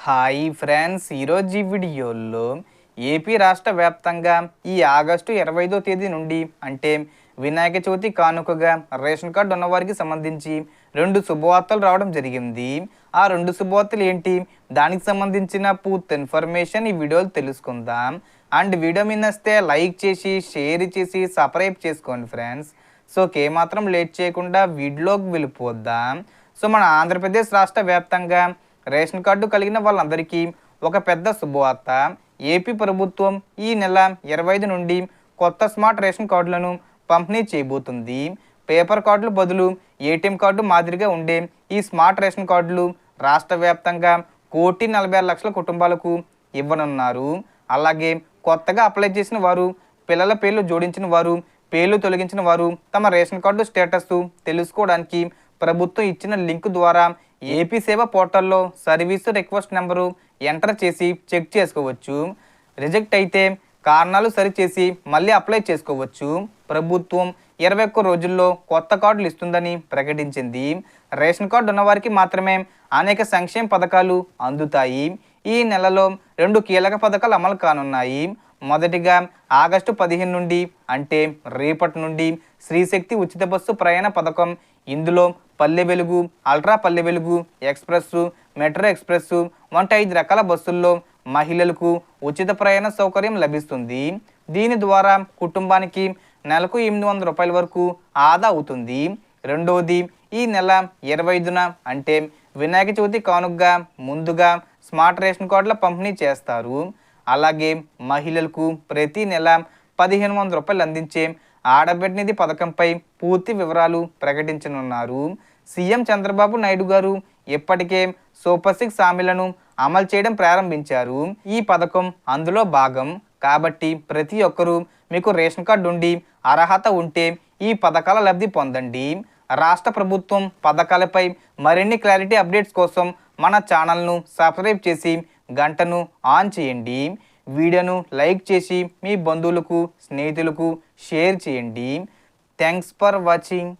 Hi friends, ఈరోజు ఈ వీడియోలో ఏపీ రాష్ట్ర వ్యాప్తంగా ఈ ఆగస్టు 25వ తేదీ నుండి అంటే వినాయక చవితి కానుకగా రేషన్ కార్డు ఉన్నవారికి సంబంధించి రెండు శుభవార్తలు రావడం జరిగింది. ఆ రెండు శుభవార్తలు ఏంటి, దానికి సంబంధించిన పూర్తి ఇన్ఫర్మేషన్ ఈ వీడియోలో తెలుసుకుందాం. అండ్ వీడియో మీద నచ్చితే లైక్ చేసి షేర్ చేసి సబ్స్క్రైబ్ చేసుకోండి ఫ్రెండ్స్. సో ఏమాత్రం లేట్ చేయకుండా వీడియోలోకి వెళ్ళిపోద్దాం. సో మన ఆంధ్రప్రదేశ్ రాష్ట్ర వ్యాప్తంగా రేషన్ కార్డు కలిగిన వాళ్ళందరికీ ఒక పెద్ద శుభవార్త. ఏపీ ప్రభుత్వం ఈ నెల 25 నుండి కొత్త స్మార్ట్ రేషన్ కార్డులను పంపిణీ చేయబోతుంది. పేపర్ కార్డుల బదులు ఏటీఎం కార్డు మాదిరిగా ఉండే ఈ స్మార్ట్ రేషన్ కార్డులు రాష్ట్ర వ్యాప్తంగా 1,46,00,000 కుటుంబాలకు ఇవ్వనున్నారు. అలాగే కొత్తగా అప్లై చేసిన వారు, పిల్లల పేర్లు జోడించిన వారు, పేర్లు తొలగించిన వారు తమ రేషన్ కార్డు స్టేటస్ తెలుసుకోవడానికి ప్రభుత్వం ఇచ్చిన లింక్ ద్వారా ఏపీ సేవ పోర్టల్లో సర్వీసు రిక్వెస్ట్ నెంబరు ఎంటర్ చేసి చెక్ చేసుకోవచ్చు. రిజెక్ట్ అయితే కారణాలు సరిచేసి మళ్ళీ అప్లై చేసుకోవచ్చు. ప్రభుత్వం 21 రోజుల్లో కొత్త కార్డులు ఇస్తుందని ప్రకటించింది. రేషన్ కార్డు ఉన్నవారికి మాత్రమే అనేక సంక్షేమ పథకాలు అందుతాయి. ఈ నెలలో 2 కీలక పథకాలు అమలు కానున్నాయి. మొదటిగా ఆగస్టు 15 నుండి అంటే రేపటి నుండి శ్రీశక్తి ఉచిత బస్సు ప్రయాణ పథకం. ఇందులో Palle Velugu, ultra Palle Velugu, express, metro express వంటి 5 రకాల బస్సుల్లో మహిళలకు ఉచిత ప్రయాణ సౌకర్యం లభిస్తుంది. దీని ద్వారా కుటుంబానికి నెలకు 800 రూపాయల వరకు ఆదా అవుతుంది. రెండవది, ఈ నెల 25న అంటే వినాయక చవితి కానుకగా ముందుగా స్మార్ట్ రేషన్ కార్డుల పంపిణీ చేస్తారు. అలాగే మహిళలకు ప్రతి నెల 1,500 రూపాయలు అందించే ఆడబిడ్డ నిధి పథకంపై పూర్తి వివరాలు ప్రకటించనున్నారు. సీఎం చంద్రబాబు నాయుడు గారు ఇప్పటికే సూపర్ 6 హామీలను అమలు చేయడం ప్రారంభించారు. ఈ పథకం అందులో భాగం కాబట్టి ప్రతి ఒక్కరూ మీకు రేషన్ కార్డు ఉండి అర్హత ఉంటే ఈ పథకాల లబ్ధి పొందండి. రాష్ట్ర ప్రభుత్వం పథకాలపై మరిన్ని క్లారిటీ అప్డేట్స్ కోసం మన ఛానల్ను సబ్స్క్రైబ్ చేసి గంటను ఆన్ చేయండి. వీడియోను లైక్ చేసి మీ బంధువులకు, స్నేహితులకు షేర్ చేయండి. Thanks for watching.